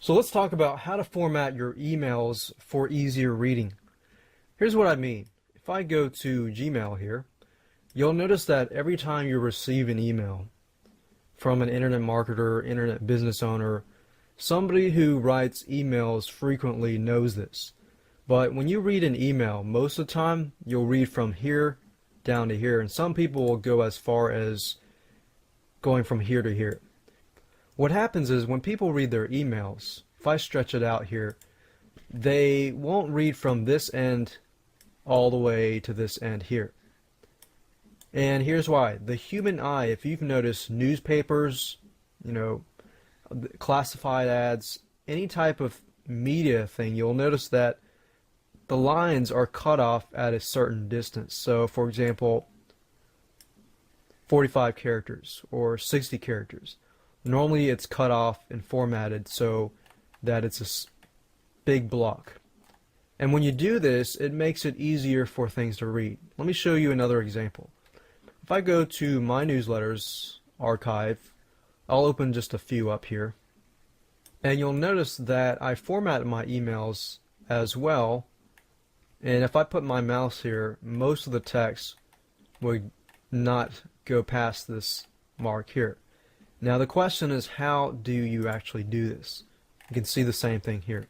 So let's talk about how to format your emails for easier reading. Here's what I mean. If I go to Gmail here, you'll notice that every time you receive an email from an internet marketer, internet business owner, somebody who writes emails frequently knows this. But when you read an email, most of the time you'll read from here down to here, and some people will go as far as going from here to here. What happens is when people read their emails, if I stretch it out here, they won't read from this end all the way to this end here. And here's why. The human eye, if you've noticed newspapers, classified ads, any type of media thing, you'll notice that the lines are cut off at a certain distance. So for example, 45 characters or 60 characters. Normally it's cut off and formatted so that it's a big block. And when you do this, it makes it easier for things to read. Let me show you another example. If I go to my newsletters archive, I'll open just a few up here. And you'll notice that I formatted my emails as well. And if I put my mouse here, most of the text would not go past this mark here. Now the question is, how do you actually do this? You can see the same thing here.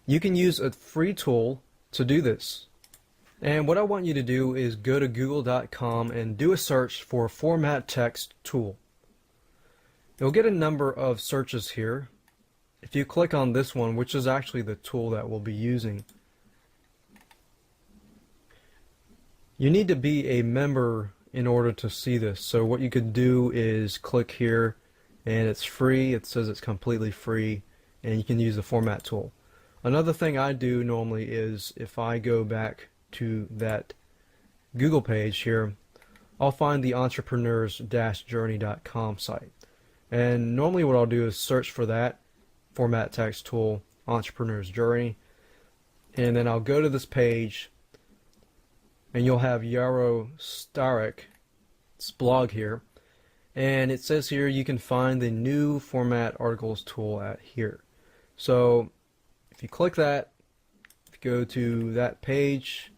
You can use a free tool to do this. And what I want you to do is go to google.com and do a search for Format Text Tool. You'll get a number of searches here. If you click on this one, which is actually the tool that we'll be using, you need to be a member in order to see this. So what you could do is click here, and it's free. It says it's completely free, and you can use the format tool. Another thing I do normally is, if I go back to that Google page here, I'll find the entrepreneurs-journey.com site. And normally what I'll do is search for that format text tool, Entrepreneur's Journey, and then I'll go to this page, and you'll have Yaro Staryk's blog here, and it says here you can find the new format articles tool at here. So if you click that, if you go to that page,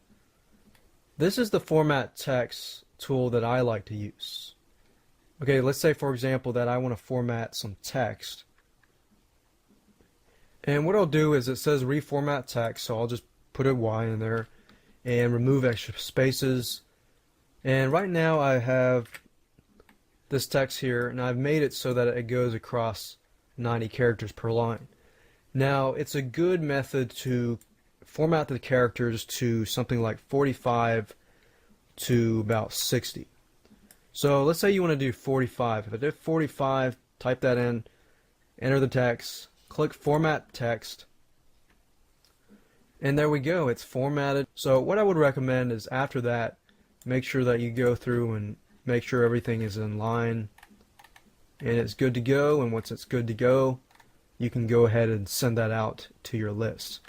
this is the format text tool that I like to use. Okay, let's say for example that I want to format some text. And what I'll do is, it says reformat text, so I'll just put a Y in there and remove extra spaces. And right now I have this text here, and I've made it so that it goes across 90 characters per line. Now it's a good method to format the characters to something like 45 to about 60. So let's say you want to do 45. If I did 45, type that in, enter the text, click Format Text, and there we go, it's formatted. So what I would recommend is, after that, make sure that you go through and make sure everything is in line and it's good to go, and once it's good to go, you can go ahead and send that out to your list.